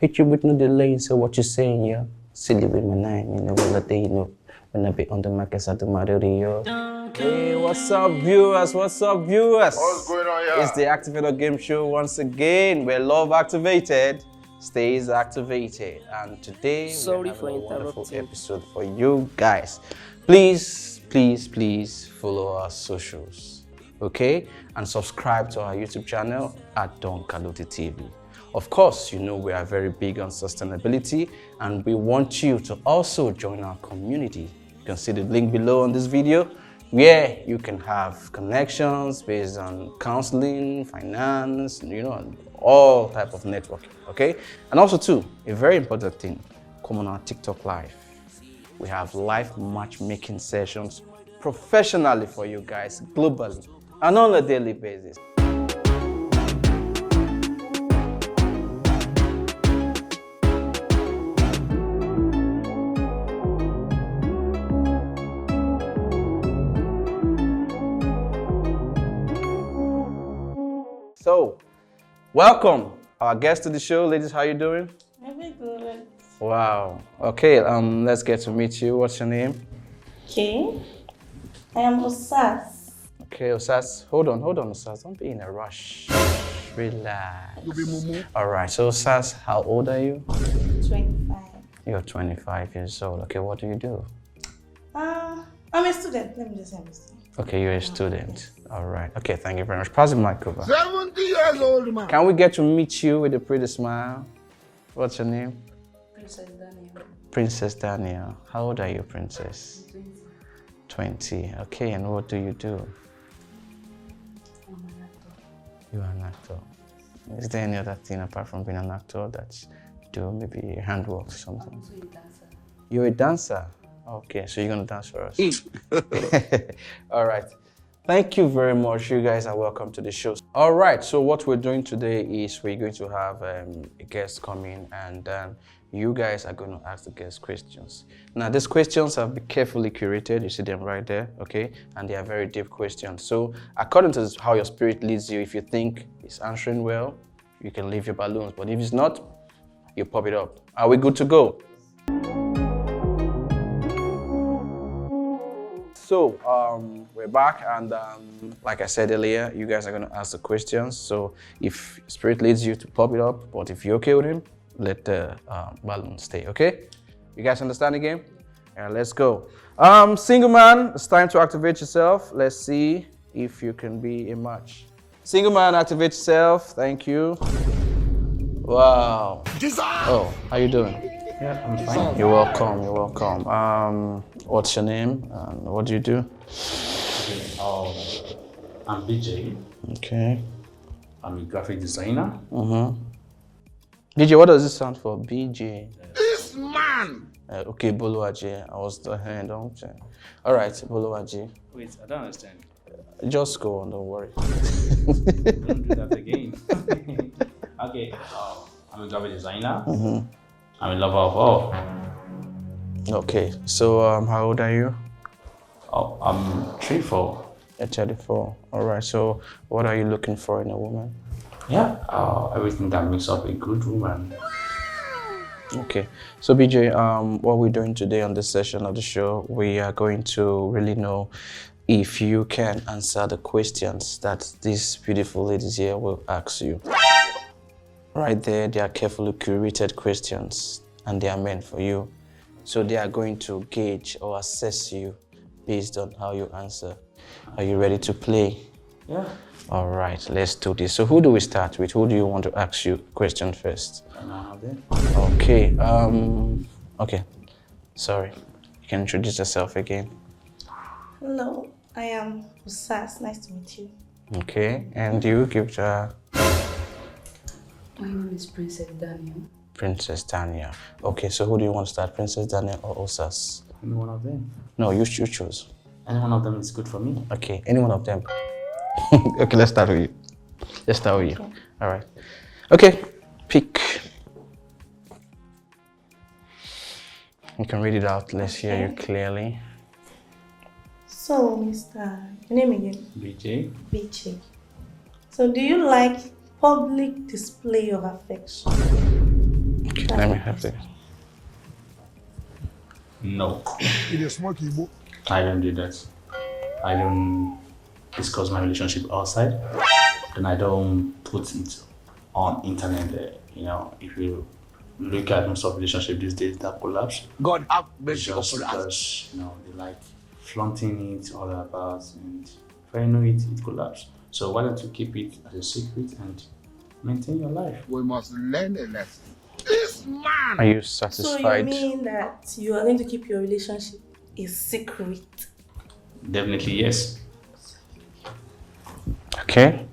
hit you with no delay. So what you saying, yeah? Silly with my name, well, when I be on the market at the Mario. Hey, what's up, viewers? What's up, viewers? What's going on here? It's the Activator Game show once again, where love activated stays activated. And today we have a wonderful episode for you guys. Please follow our socials, okay? And subscribe to our YouTube channel at Karlotti TV. Of course, you know we are very big on sustainability, and we want you to also join our community. You can see the link below on this video, where you can have connections based on counseling, finance, all type of networking, okay? And also too, a very important thing, come on our TikTok live. We have live matchmaking sessions professionally for you guys globally and on a daily basis. So, welcome our guest to the show. Ladies, how you doing? I'm good. Wow. Okay, let's get to meet you. What's your name? Okay. I am Osas. Okay, Osas. Hold on, Osas. Don't be in a rush. Relax. All right, so Osas, how old are you? 25. You're 25 years old. Okay, what do you do? I'm a student. Let me just say I'm a student. Okay, you're a student. All right. Okay, thank you very much. Pass the mic over. 70 years old, man. Can we get to meet you with a pretty smile? What's your name? Princess Daniel. Princess Daniel. How old are you, Princess? 20. Okay, and what do you do? I'm an actor. You are an actor. Is there any other thing apart from being an actor that you do? Maybe handwork or something? I'm also a dancer. You're a dancer? Okay, so you're gonna dance for us. All right. Thank you very much. You guys are welcome to the show. All right, so what we're doing today is we're going to have a guest come in, and you guys are going to ask the guest questions. Now, these questions have been carefully curated. You see them right there, okay? And they are very deep questions. So according to how your spirit leads you, if you think it's answering well, you can leave your balloons. But if it's not, you pop it up. Are we good to go? So, we're back, and like I said earlier, you guys are going to ask the questions. So, if spirit leads you to pop it up, but if you're okay with him, let the balloon stay, okay? You guys understand the game? Yeah, let's go. Single man, it's time to activate yourself. Let's see if you can be a match. Single man, activate yourself. Thank you. Wow. Oh, how you doing? Yeah, I'm fine. You're welcome. What's your name and what do you do? Okay, I'm BJ. Okay. I'm a graphic designer. DJ, what does this stand for? BJ. This man! Okay, Boluaji. I was the hand, don't you? All right, Boluaji. Wait, I don't understand. Just go on, don't worry. Don't do that again. Okay, I'm a graphic designer. I'm a lover of all. Okay, so how old are you? Oh, I'm 34. At 34. All right, so what are you looking for in a woman? Yeah, everything that makes up a good woman. Okay, so BJ, what we're doing today on this session of the show, we are going to really know if you can answer the questions that these beautiful ladies here will ask you. Right there, they are carefully curated questions, and they are meant for you. So they are going to gauge or assess you based on how you answer. Are you ready to play? Yeah. All right, let's do this. So who do we start with? Who do you want to ask you question first? Okay. Okay. Sorry. You can introduce yourself again. Hello, I am Osas. Nice to meet you. Okay. And you give My name is Princess Daniel. Princess Daniel. Okay, so who do you want to start? Princess Daniel or Osas? Any one of them. No, you choose. Any one of them is good for me. Okay, any one of them. Okay, let's start with you. Okay. All right. Okay, pick. You can read it out. Let's hear you clearly. So, Mr. Your name again? BJ. BJ. So, do you like public display of affection? Let me have this. No, It is smoky, boy. I don't do that. I don't discuss my relationship outside. Then I don't put it on internet. If you look at most of relationship these days that collapse, God have it's mercy just upon us. because they like flaunting it all about, and if I know it collapse. So why don't you keep it as a secret and maintain your life? We must learn a lesson. This man! Are you So satisfied? you mean that you are going to keep your relationship a secret? Definitely yes. Okay.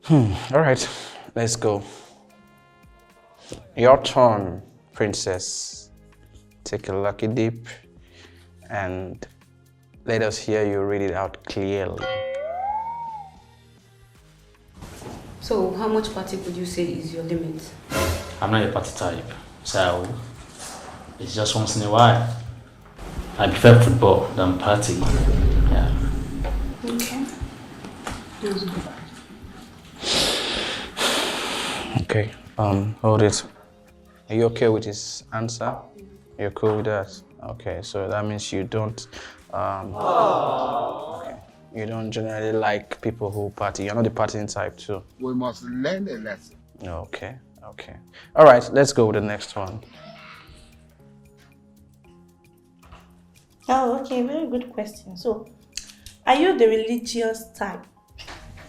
All right, let's go. Your turn, princess. Take a lucky dip and let us hear you read it out clearly. So, how much party would you say is your limit? I'm not a party type, so it's just once in a while. I prefer football than party. Yeah. Okay. Okay, hold it. Are you okay with his answer? You're cool with that? Okay, so that means you don't, okay. You don't generally like people who party. You're not the partying type too. We must learn a lesson. Okay, okay. All right, let's go with the next one. Oh, okay, very good question. So, are you the religious type?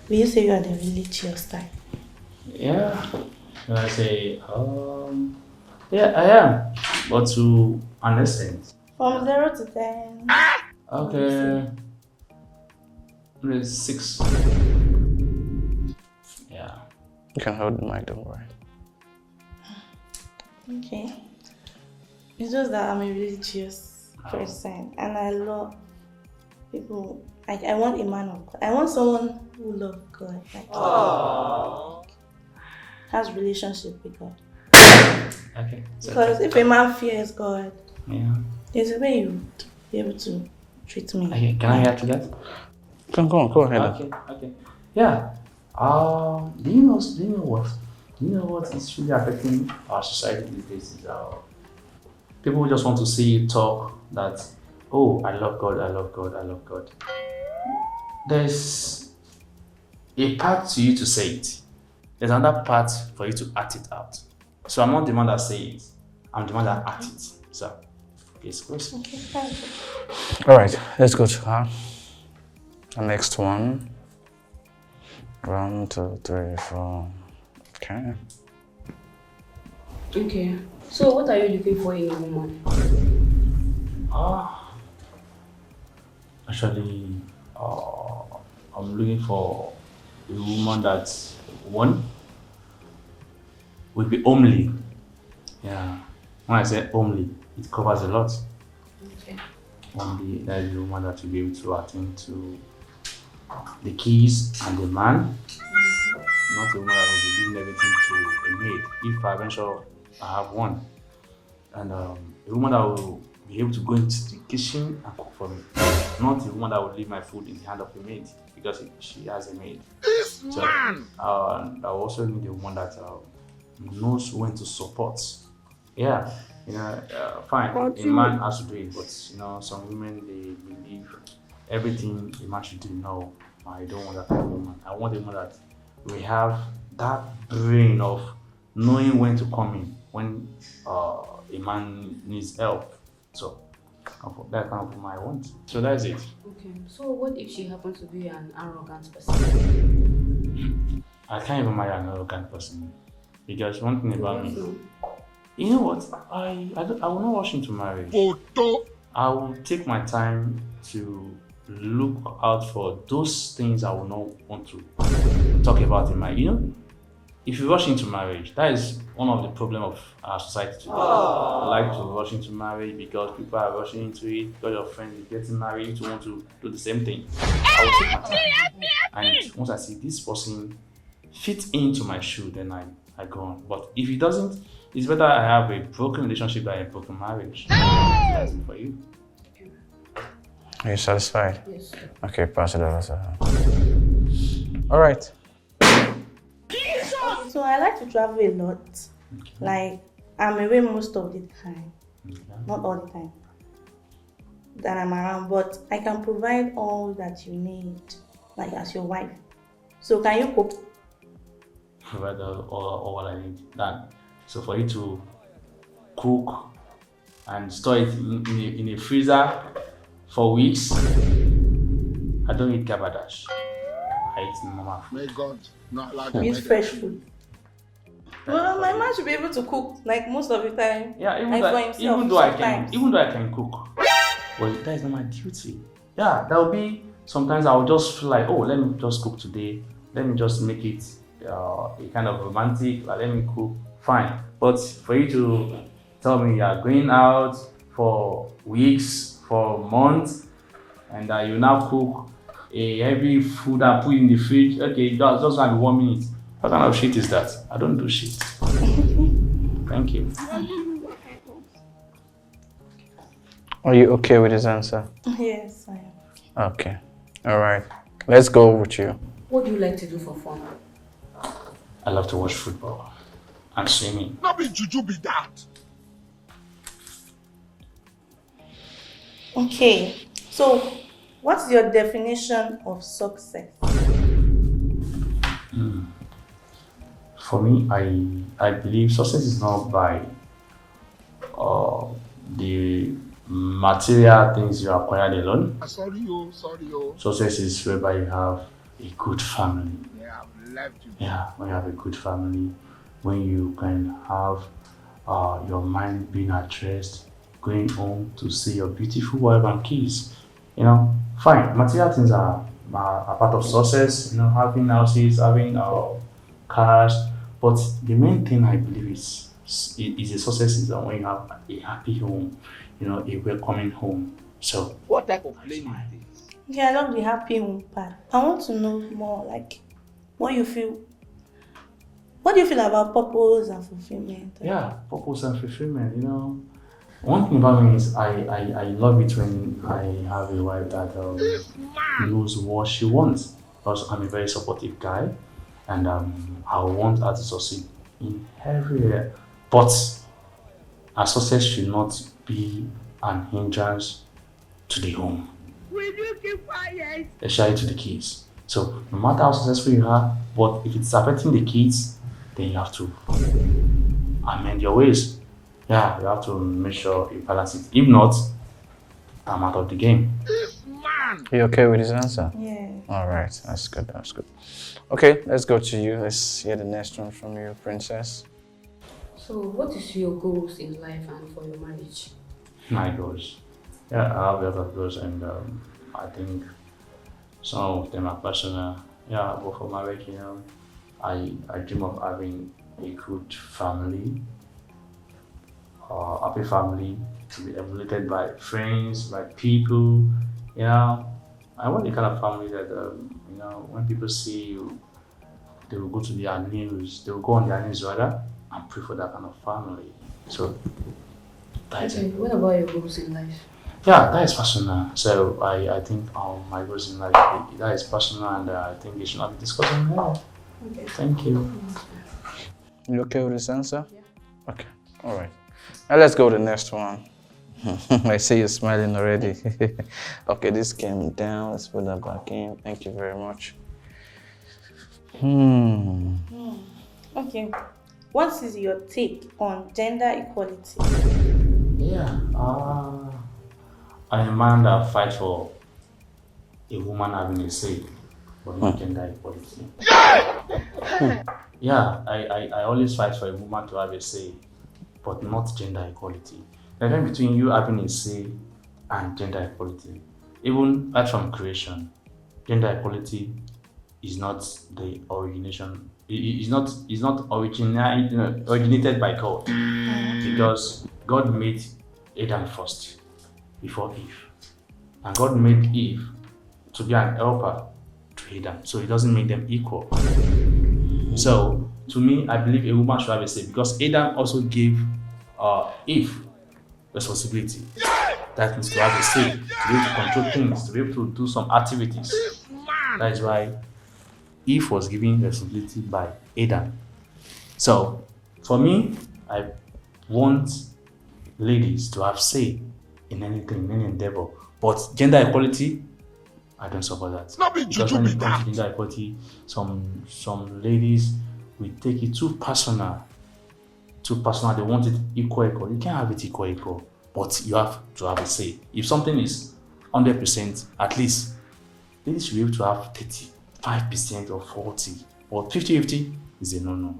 Will you say you are the religious type? Yeah. When I say, yeah, I am, but to an extent. From 0 to 10. Okay. Maybe 6. Yeah. You can hold the mic, don't worry. Okay. It's just that I'm a religious person and I love people. Like, I want a man of God. I want someone who loves God. Like, has relationship with God. Okay. Because if a man fears God, Yeah. there's a way you would be able to treat me. Okay, can I add to that? Go ahead. Okay. Yeah. Do you know what is really affecting our society these days is people just want to see you talk that, oh, I love God, I love God, I love God. There's a part to you to say it. There's another part for you to act it out. So I'm not the one that says it. I'm the one that acts it. So, please, question. Okay, that's it. All right, let's go to her. The next one. 1, 2, 3, 4. Okay. Okay. So, what are you looking for in a woman? Actually, I'm looking for a woman that's one will be homely. Yeah. When I say homely, it covers a lot. Okay. Homely, that is a woman that will be able to attend to the kids and the man. Not a woman that will be giving everything to a maid. If I eventually I have one. And a woman that will be able to go into the kitchen and cook for me. Not a woman that will leave my food in the hand of a maid because she has a maid. This So, man! I also need a woman that knows when to support. Yeah, fine. A man has to do it, but some women they believe everything a man should do. No, I don't want that kind of woman. I want a woman that we have that brain of knowing when to come in when a man needs help. So that kind of woman I want. So that's it. Okay. So, what if she happens to be an arrogant person? I can't even marry an arrogant person because one thing about me, you know what? I will not rush into marriage. Photo! I will take my time to look out for those things I will not want to talk about in my. If you rush into marriage, that is one of the problems of our society today. I like to rush into marriage because people are rushing into it, because your friend is getting married, you want to do the same thing. I will take my time. And once I see this person fit into my shoe, then I go on. But if it doesn't, it's better I have a broken relationship than a broken marriage. That's it for you. Are you satisfied? Yes, sir. Okay, pass it over to her. All right. So I like to travel a lot. Like I'm away most of the time, not all the time that I'm around, but I can provide all that you need, like as your wife. So can you cook? Provide all what I need. That so for you to cook and store it in a freezer for weeks. I don't eat gabadash. I eat normal food. May God not allow You them eat to fresh food. Well, my man should be able to cook like most of the time. Yeah, like for himself, even though I can cook, but that is not my duty. Yeah, there will be sometimes I will just feel like, oh, let me just cook today. Let me just make it a kind of romantic. Like, let me cook, fine. But for you to tell me you are going out for weeks, for months, and that you now cook a heavy food and put in the fridge. Okay, that's just like 1 minute. What kind of shit is that? I don't do shit. Thank you. Are you okay with his answer? Yes, I am. Okay. All right. Let's go with you. What do you like to do for fun? I love to watch football and swimming. Not be juju be that. Okay, so what's your definition of success? For me, I believe success is not by the material things you acquired alone. Sorry, oh, sorry, oh. Success is whereby you have a good family. Yeah, I've left you. Yeah, when you have a good family, when you can have your mind being at rest, going home to see your beautiful wife and kids, you know, fine. Material things are part of success, you know, having houses, having cars. But the main thing I believe is a success is that when you have a happy home, you know, a welcoming home. So What type of plane is this? Yeah, I love the happy home part. I want to know more, like, what do you feel about purpose and fulfillment? yeah, purpose and fulfillment, you know. One thing about me is I love it when I have a wife that knows what she wants. Because I'm a very supportive guy and I want her to succeed in every area. But her success should not be an hindrance to the home. Will you keep quiet? Especially to the kids. So no matter how successful you are, but if it's affecting the kids, then you have to amend your ways. Yeah, you have to make sure you balance it. If not, I'm out of the game. This man! Are you okay with his answer? Yeah. All right. That's good. That's good. Okay, let's go to you. Let's hear the next one from you, Princess. So, what is your goals in life and for your marriage? My goals. Yeah, I have a lot of goals, and I think some of them are personal. Yeah, but for marriage, you know, I dream of having a good family, happy family to be emulated by friends, by people. You know, I want the kind of family that you know, when people see you, they will go to their knees. They will go on their knees rather and pray for that kind of family. So that is Okay, it. what about your goals in life? Yeah, that is personal. So I think my goals in life, that is personal, and I think it should not be discussed on here. Okay. Thank you. You okay with this answer? Yeah. Okay. All right. Now let's go to the next one. I see you smiling already. Okay, this came down. Let's put that back in. Thank you very much. Okay. What is your take on gender equality? Yeah. I'm a man that fights for a woman having a say, but not gender equality. Yeah, I always fight for a woman to have a say, but not gender equality. The difference between you having a say and gender equality, even right from creation, gender equality is not the origination. It's not originated by God, because God made Adam first before Eve, and God made Eve to be an helper to Adam, so it doesn't make them equal. So to me, I believe a woman should have a say, because Adam also gave Eve responsibility. That means to have a say, to be able to control things, to be able to do some activities. That is why Eve was given responsibility by Adam. So, for me, I want ladies to have say in anything, in any endeavor. But gender equality, I don't support that. Because when it comes to gender equality, some ladies will take it too personal. Too personal. They want it equal. You can't have it equal. But you have to have a say. If something is 100%, at least ladies should be able to have 35% or 40%. But 50-50 is a no-no.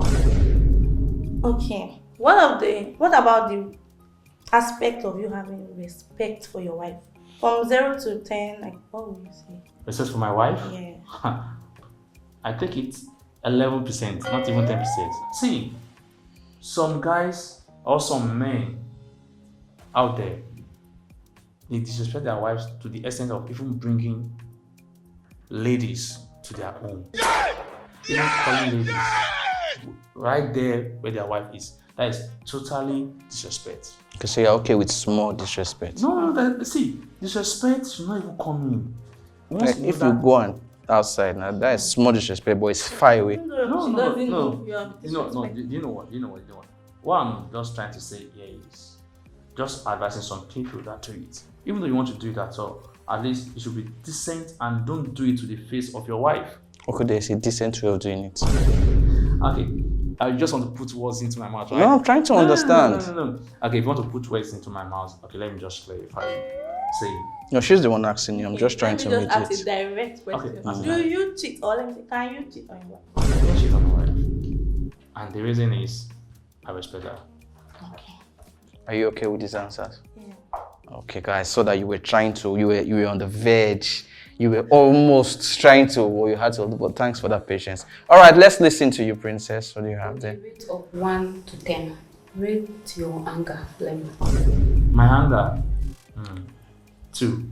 Okay. What about the aspect of you having respect for your wife? From 0 to 10, like what would you say? Respect for my wife? Yeah. I take it 11%, not even 10%. See, some guys or some men out there, they disrespect their wives to the extent of even bringing ladies to their home. Even calling ladies right there where their wife is. That is totally disrespect. Okay, so you're okay with small disrespect? No, see, disrespect should not even come in. Like if you go on outside, now that is small disrespect, but it's far away. No. Do you know what? What I'm just trying to say here is just advising some people that do it. Even though you want to do it at all, at least it should be decent and don't do it to the face of your wife. Okay, there's a decent way of doing it. Okay, I just want to put words into my mouth, right? No, I'm trying to understand. No. Okay, if you want to put words into my mouth, okay, let me just clarify. Say. No, she's the one asking you. I'm just trying to Let me mediate. just ask a direct question. Okay. Do you cheat? Or let me say, can you cheat on your wife? I don't cheat on my wife. And the reason is, I respect her. Okay. Are you okay with these answers? Yeah. Okay, guys, so that you were trying to, you were on the verge. You were almost trying to, well, you had to, but thanks for that patience. All right, let's listen to you, Princess. What do you have there? Rate of 1 to 10. Rate your anger level. My anger, 2.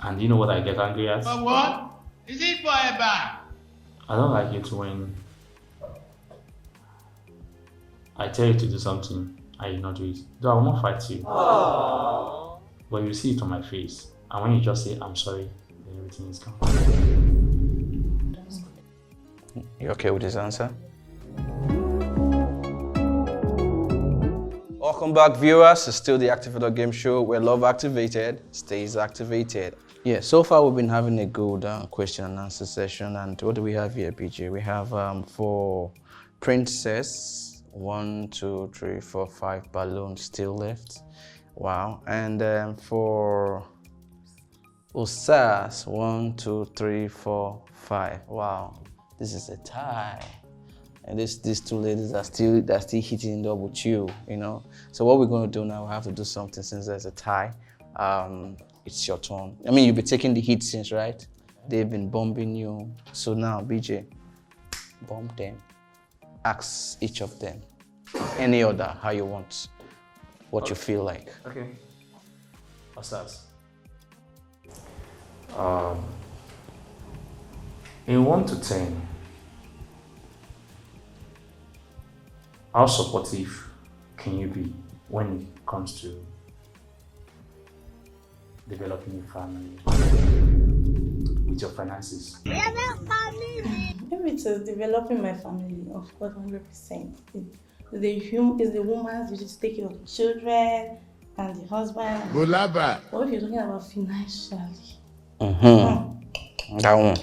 And you know what I get angry at? For what? Is it forever? I don't like it when I tell you to do something and you not do it. Though I will not fight you. Aww. But you see it on my face. And when you just say, I'm sorry, then everything is gone. You okay with this answer? Welcome back, viewers. It's still the Activator Game Show where love activated stays activated. Yeah, so far we've been having a good question and answer session. And what do we have here, BJ? We have for Princess, 1, 2, 3, 4, 5 balloons still left. Wow. And for Osas, 1, 2, 3, 4, 5. Wow, this is a tie. And these two ladies are still hitting it up with you, you know. So what we're going to do now, we have to do something since there's a tie. It's your turn. I mean, you've been taking the hit since, right? They've been bombing you. So now, BJ, bomb them. Ask each of them any order, how you want, what you feel like. Okay. Osas. In 1 to 10, how supportive can you be when it comes to developing a family with your finances? If it is developing my family, of course, 100%. It's the woman's duty to take care of the children and the husband. Bulaba. What if you're talking about financially? That one.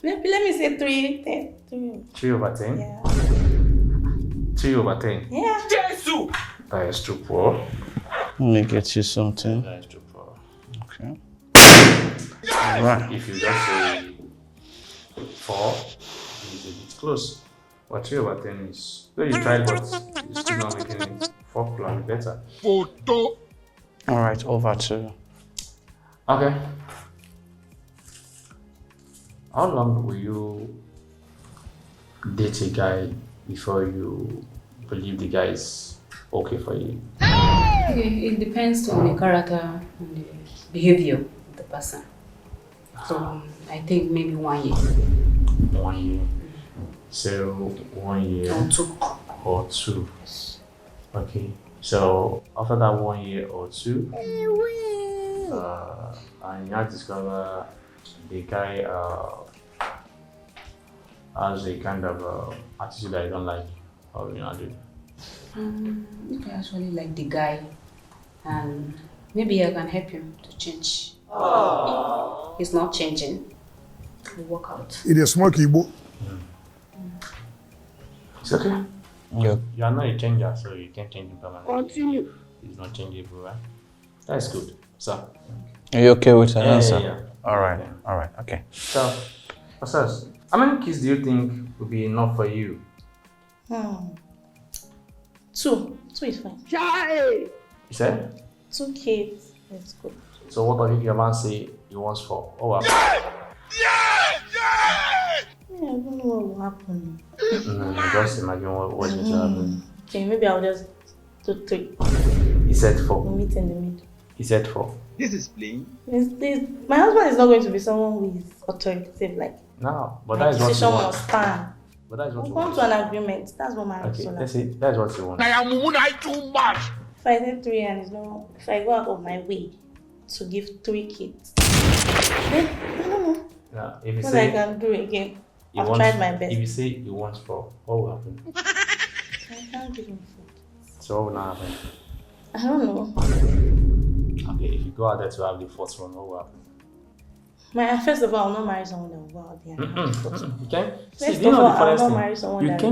Let me say 3, 10. 3. 3 over 10? Yeah. 3 over 10? Yeah. Jesus! That is too poor. Let me get you something. That is too poor. Okay. All right. If you just say 4, it's a bit close. But 3 over 10 is, though you tried, but it's still not making it. 4 could be better. Photo. All right, over to. Okay. How long will you date a guy before you believe the guy is okay for you? Okay, it depends on the character and the behavior of the person. So I think maybe 1 year. 1 year. So 1 year Or 2. or 2. Okay. So after that 1 year or two, I now discover the guy has a kind of attitude that I don't like. How will you not do? If I actually like the guy, and maybe I can help him to change. If he's not changing, we'll work out. It is smoky, boy. It's okay. Yep. You are not a changer, so you can't change him permanently. Continue. He's not changeable, right? That's good. So. Are you okay with the answer? Yeah. All right. All right. Okay. So, Osas, how many kids do you think would be enough for you? 2. 2 is fine. You said? 2 kids. That's good. So what if your man say he wants 4? Oh wow. Yeah, I don't know what will happen. Just imagine what is going to happen. Okay, maybe I'll just do 3. He said We'll 4. meet in the middle. He said 4. This is plain. My husband is not going to be someone who is authoritative, like No, but my that is what decision you must want. stand. But that is what We'll you come want. to an agreement. That's what my Okay, husband let's say that is what you want. I am too much. If I say 3 and it's no, if I go out of my way to give 3 kids, then I don't know Now, if you what I say can do again. he I've wants, tried my best. if you say he wants 4, what will happen? I can't give him 4. So what will not happen? I don't know. Okay, if you go out there to have the 4th one, what will happen? First of all, I'll not marry someone that will go out there and have the 4th one. You can see. First Do you of know all, the I'll funniest not thing? marry someone You that can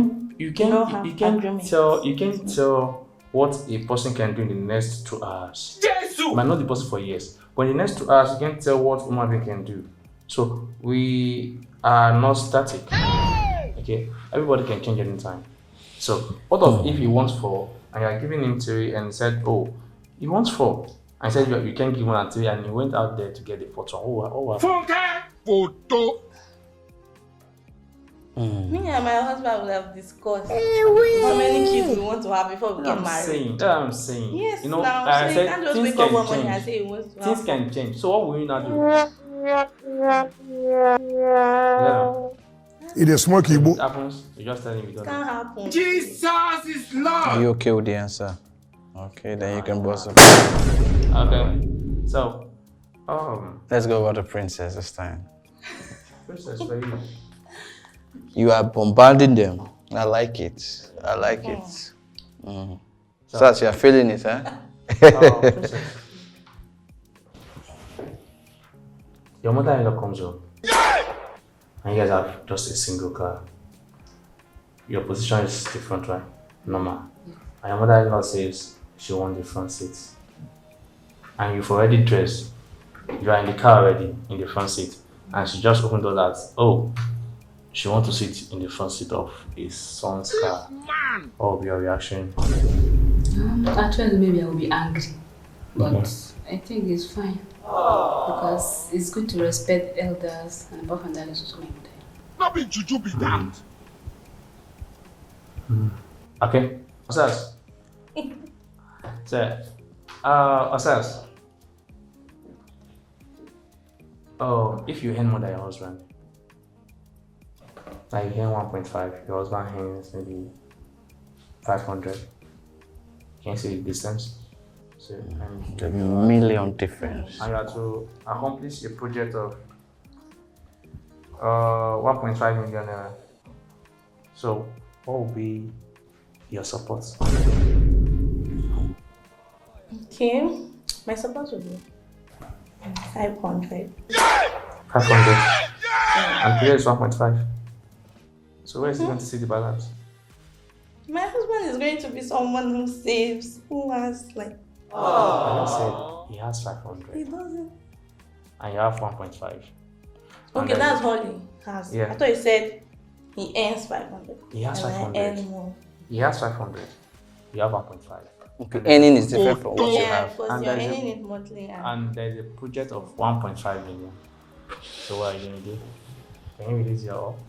don't have agreements. tell what a person can do in the next 2 hours. You might not the person for years, but in the next 2 hours you can tell what human being can do. So we are not static. Okay, everybody can change anytime. So what of if he wants 4 and you are giving him 3 and he said, oh, he wants 4. And said you can't give 1 and 3 and he went out there to get the 4th one. Oh, Photo. Me and my husband would have discussed how many kids we want to have before we get married. That's what I'm saying. Yes, You know, now, I so said you can't just things wake up can one morning change. and say he wants to Things have can change. So what will you not do? Yeah. It is smoky, If boy. it happens, you just tell him you don't Can't know. happen. Jesus is Are Lord. you okay with the answer? Okay, then you can bust up. Okay. So, Let's go over the princess this time. princess for you. You are bombarding them. I like it. I like it. So as you're feeling it, huh? Princess. Your mother-in-law comes home. And you guys have just a single car. Your position is different, right? Normal. And your mother-in-law says she wants the front seat. And you've already dressed. You are in the car already, in the front seat. And she just opened the door that, oh, she wants to sit in the front seat of his son's car. What will be your reaction? Actually, maybe I will be angry, but Okay. I think it's fine because it's good to respect elders, and apart from that, it's also my mother. Not be juju be damned. Okay, Osas. So, Osas. Oh, if you earn more than your husband, like you earn 1.5, your husband earns maybe 500. Can you see the distance? So, The million difference. and you have to accomplish a project of 1.5 million naira. So, what will be your support? Okay, my support will be 500. 500. And here is 1.5. So, where is he going to see the balance? My husband is going to be someone who saves, who has like, I just said he has he 500 doesn't. and you have 1.5. Okay, that's all he has. Yeah. I thought you said he earns 500. He has and 500. I earn more. He has 500. You have 1.5. Okay, earning is different from what you Yeah, have. because And you're there's a- earning it monthly. And there's a project of 1.5 million. So, what are you going to do? Can you release your all?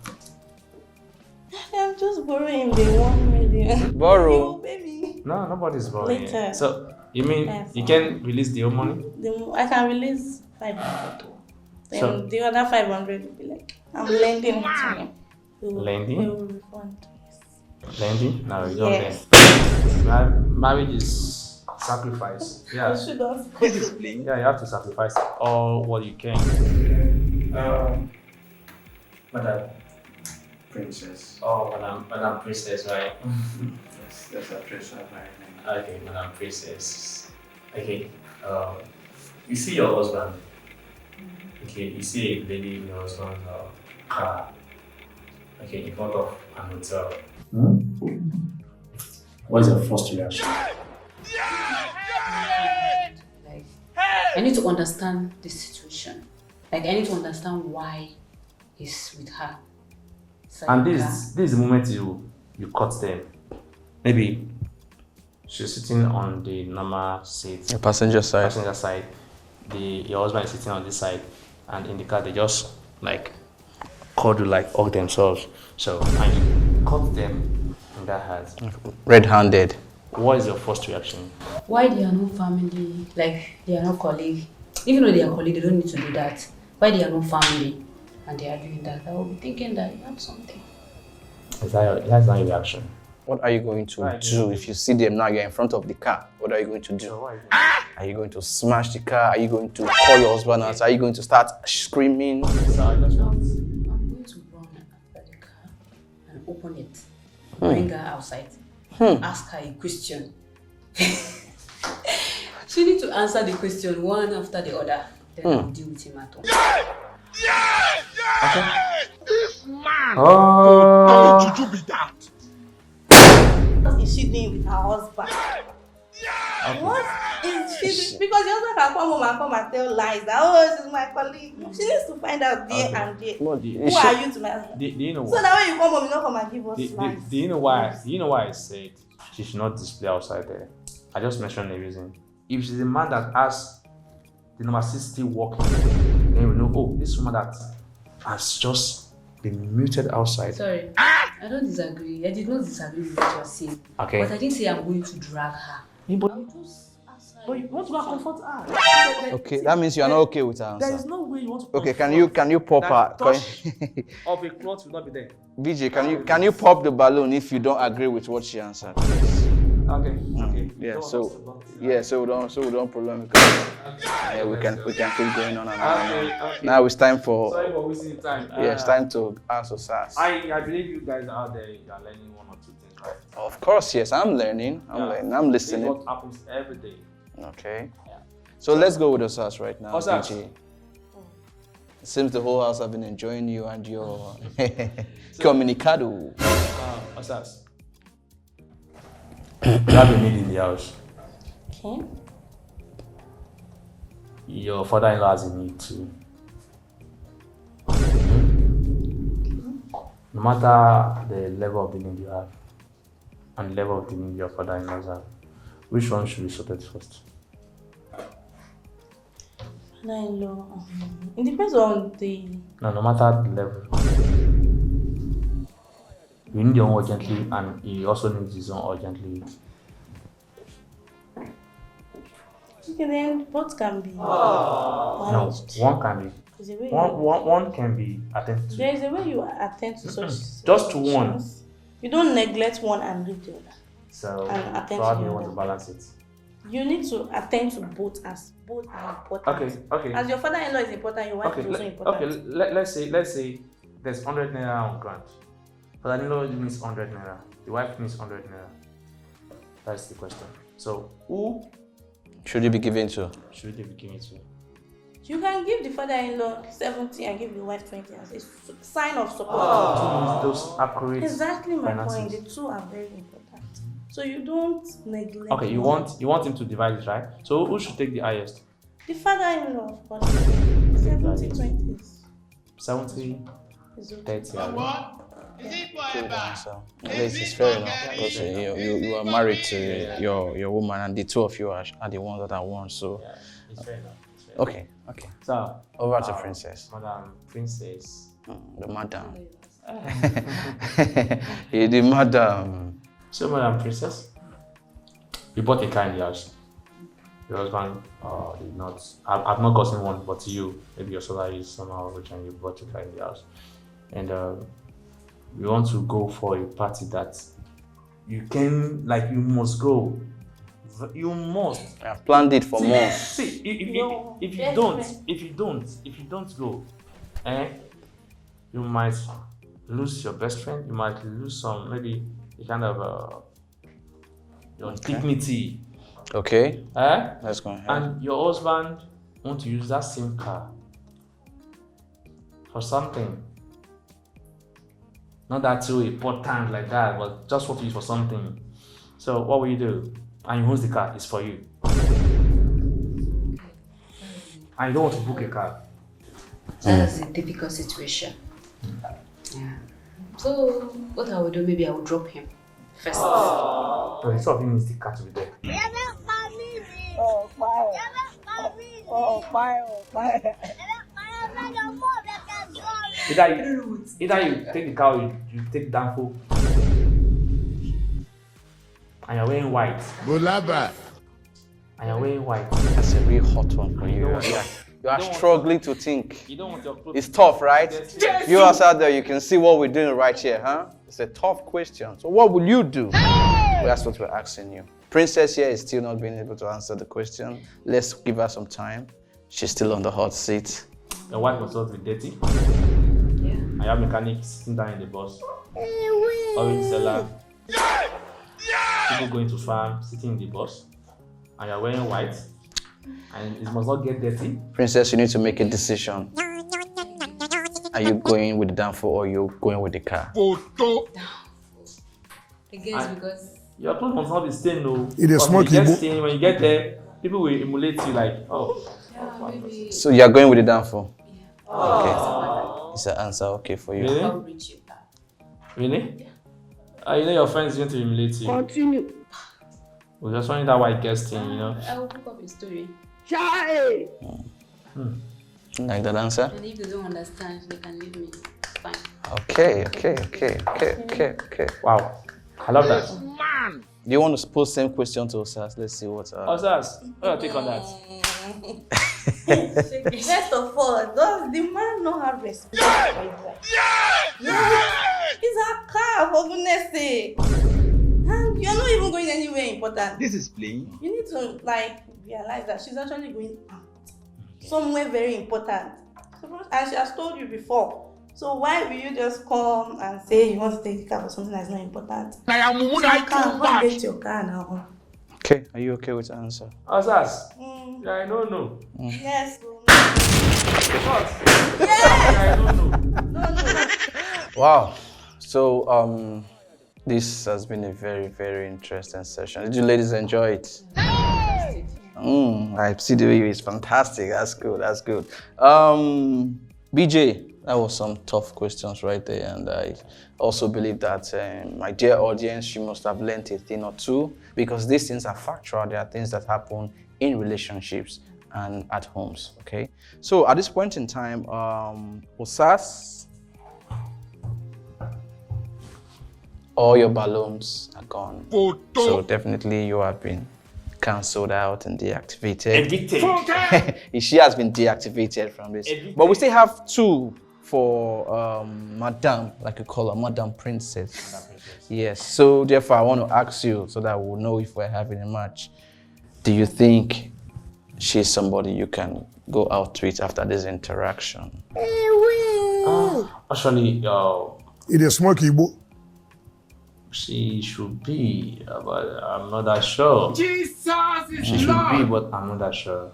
I'm just borrowing the 1 million. Borrow? You, baby. No, nobody's borrowing. Later. So, you mean Yes. you can release the whole money? I can release 500. Then So- the other 500 will be like, I'm lending it to him. He will- Lending? He will refund. Yes. Plenty? No, you don't Yes. Marriage is sacrifice. Yeah. You should not. Yeah, you have to sacrifice all what you can. Madam Princess. Oh, Madam Princess, right? Yes, that's a princess, right? Okay, Madam Princess. Okay, you see your husband. Okay, you see a lady in your husband's car. Okay, in front of an hotel. What is your first reaction? Like, I need to understand the situation. Like, I need to understand why he's with her. So And this is the moment you cut them. Maybe she's sitting on the normal seat. The passenger side. Passenger side. Your husband is sitting on this side, and in the car they just like cuddle, like hug themselves. So and you cut them in that hat. Red-handed. What is your first reaction? why they are not family, like they are not colleague. Even though they are colleague, they don't need to do that. Why they are not family and they are doing that? I will be thinking that you have something. That's not your reaction. What are you going to do if you see them now? You're in front of the car. What are you going to do? Are you going to smash the car? Are you going to call your husband out? Are you going to start screaming? So I just want. I'm going to run after the car and open it. Bring her outside. Ask her a question. She needs to answer the question one after the other. Then I'll deal with him at home. This man Oh. juju be that. What is she doing with her husband? What is she doing? Because the husband can come and tell lies that, oh, this is my colleague. She needs to find out there and there. Who are you to my husband? Do you know So what? that when you come home, you don't come and give us lies. Do you know why? Do you know why I said she should not display outside there? I just mentioned the reason. If she's a man that has the number 60 working, then we know, oh, this woman that has just been muted outside. Sorry, I don't disagree. I did not disagree with what you are saying. Okay. But I didn't say I'm going to drag her. But I'll just ask her. you want to go comfort her. Okay, that means you are not okay with her There is answer. no way you want to. Okay, can you pop That her? touch of a cloth will not be there. VJ, can you pop the balloon if you don't agree with what she answered? Okay. Yeah, Don't- so don't- we don't prolong because yeah, we can keep going on and on. Okay. Now it's time for Sorry for wasting time. it's time to answer SAS. I believe you guys out there, you are learning one or two things, right? Of course, yes, I'm learning. I'm learning. I'm This is listening. what happens every day. Okay. Yeah. So let's go with the SAS right now. Osas. VJ. It seems the whole house have been enjoying you and your comunicado. Osas. You have a maid in the house. Okay. Your father-in-law has a need too. No matter the level of the need you have and the level of the need your father-in-laws have, which one should be sorted first? Father-in-law. It depends on the. No matter the level. You need your own urgently and he also needs his own urgently. Okay, then both can be No, managed. one can be. There's a way One can be attended to. there is a way you attend to such Just to one. situations. You don't neglect one and leave the other. So, And attend how to do you the want to other. balance it? You need to attend to both as both are important. Okay. As your father-in-law is important, your wife Okay, is also important. let's say there's 100 naira on grant. Father-in-law needs 100 naira. The wife needs 100 naira. That's the question. So, who Should you be given to? should they be giving it to? You can give the father-in-law 70 and give the wife 20 as a sign of support. Those accurate. Exactly my finances. point. The two are very important. So you don't neglect. Okay, you one. want him to divide it, right? So who should take the highest? The father-in-law, of course. 70 20 70, is okay. 30. Abi? Good answer. At least it's fair enough because you are married to your woman and the two of you are the ones that are one. So Yeah, it's fair enough. okay. So, Over to Princess. Madam Princess. The madam. You're the madam. So, Madam Princess, you bought a car in the house. Your husband did not. I've not gotten one, but you, maybe your salary is somehow rich and you bought a car in the house. And we want to go for a party that you can, like, you must go. You must. I've planned it for months. See, if you don't go, you might lose your best friend. You might lose some, maybe a kind of your dignity. Okay. Let's go ahead. And your husband want to use that same car for something. Not that too important like that, but just want to use for something. So what will you do? And you owns the car, it's for you. And you don't want to book a car. That's a difficult situation. Yeah. So what I will do, maybe I will drop him first. But instead of him needs the car to be there. Either you take the car or you take Danfo. And you're wearing white. Bulaba. And you're wearing white. That's a real hot one for you. You are struggling to think. You don't want your clothes. It's tough, right? You us out there, you can see what we're doing right here, huh? It's a tough question. So what will you do? Well, that's what we're asking you. Princess here is still not being able to answer the question. Let's give her some time. She's still on the hot seat. Your wife must not be dirty. Yeah. And your mechanic sitting down in the bus. Orange seller. People going to farm, sitting in the bus. And you're wearing white. And it must not get dirty. Princess, you need to make a decision. Are you going with the Danfo or you going with the car? Photo. I guess because your clothes must not be stained, no. It is smoky. When you get there, people will emulate you like, oh. maybe So you are going with the Danfo? yeah. Okay. Is the answer okay for you? Really? I'll reach you back. Really? You know your friends going to emulate you. Continue. We're just wanting that white guest thing, you know. I will pick up a story. Chai. Like that answer? And if they don't understand, they can leave me. It's fine. Okay. Wow. I love that. Man. Do you want to pose same question to Osas? Let's see what. Osas, what your take on that? First of all, does the man not have respect for his wife? It's a car, for goodness sake. And you're not even going anywhere important. This is playing. You need to realize that she's actually going somewhere very important. And she has told you before. So why will you just come and say you want to take the car for something that's not important? I am Go and get your car now. Okay, are you okay with the answer? Osas, yeah, I don't know. Yes. What? Yes. I don't know. No. Wow. So this has been a very, very interesting session. Did you ladies enjoy it? I see the way it's fantastic. That's good. BJ, that was some tough questions right there, and I also believe that my dear audience, you must have learned a thing or two, because these things are factual. There are things that happen in relationships and at homes. Okay, so at this point in time, Osas, all your balloons are gone. So definitely you have been cancelled out and deactivated. Evicted. She has been deactivated from this. But we still have two for Madame, like you call her, Madame Princess. Yes. So therefore, I want to ask you so that we'll know if we're having a match. Do you think she's somebody you can go out with after this interaction? Actually, It is smoky, boy. she should be, but I'm not that sure. Jesus is She should be, but I'm not that sure.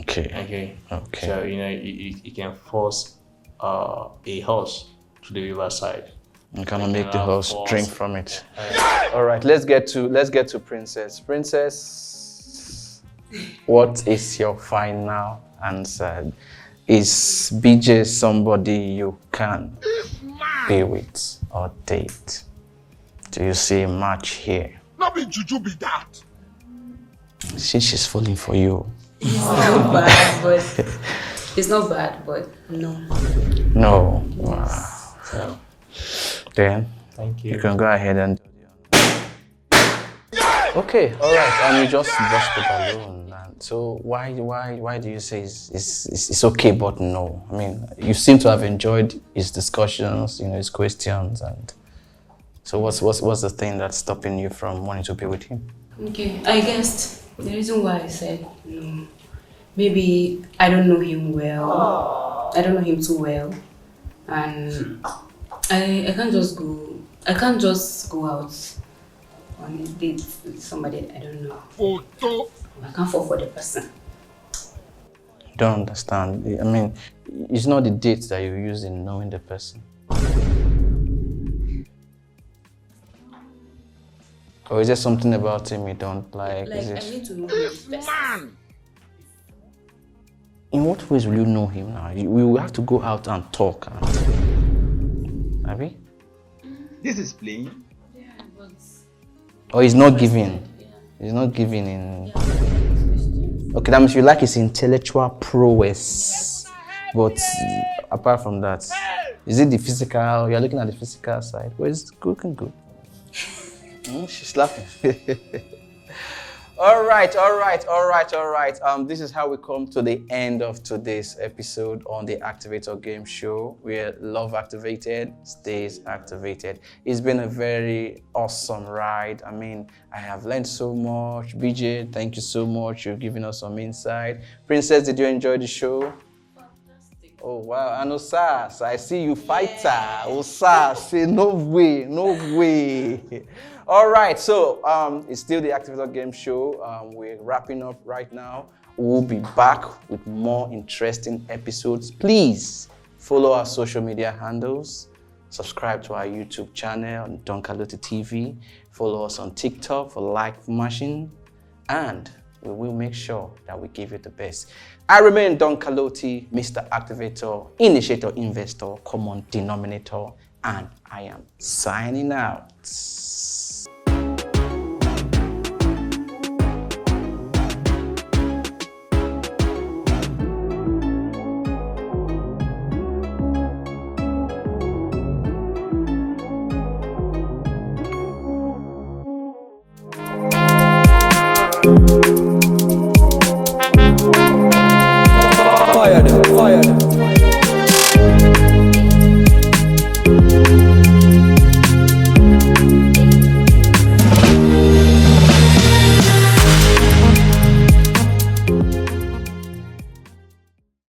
Okay. So, you know, you can force a horse to the riverside. You cannot make the horse drink from it. All right, let's get to Princess. Princess, what is your final answer? Is BJ somebody you can be with or date? Do you see a match here? Not be juju be that. She's falling for you. It's not bad, but no. No. Wow. So, Then thank you. you can go ahead and. Okay, all right. And you just bust the balloon. And so why do you say it's okay, but no? I mean, you seem to have enjoyed his discussions, his questions, and So what's the thing that's stopping you from wanting to be with him? Okay, I guess the reason why I said no, maybe I don't know him well. I don't know him too well, and I can't just go. I can't just go out on a date with somebody I don't know. I can't fall for the person. Don't understand. I mean, it's not the dates that you use in knowing the person. Or is there something about him you don't like? Like, I need to know him first. In what ways will you know him now? We will have to go out and talk. Abi? This is playing. Yeah, but... Or he's not giving? Yeah. He's not giving in... Yeah, questions. Okay, that means you like his intellectual prowess. But apart from that, is it the physical? You're looking at the physical side. Well, it's looking good. She's laughing. All right. This is how we come to the end of today's episode on the Activator Game Show, where love activated stays activated. It's been a very awesome ride. I mean, I have learned so much. BJ, thank you so much. You're giving us some insight. Princess, did you enjoy the show? Oh wow, and Osas, I see you fighter. Osas, say no way. All right, so it's still the Activator Game Show. We're wrapping up right now. We'll be back with more interesting episodes. Please follow our social media handles. Subscribe to our YouTube channel, Don Karlotti TV. Follow us on TikTok for like machine, and we will make sure that we give you the best. I remain Don Karlotti, Mr. Activator, Initiator, Investor, Common Denominator, and I am signing out.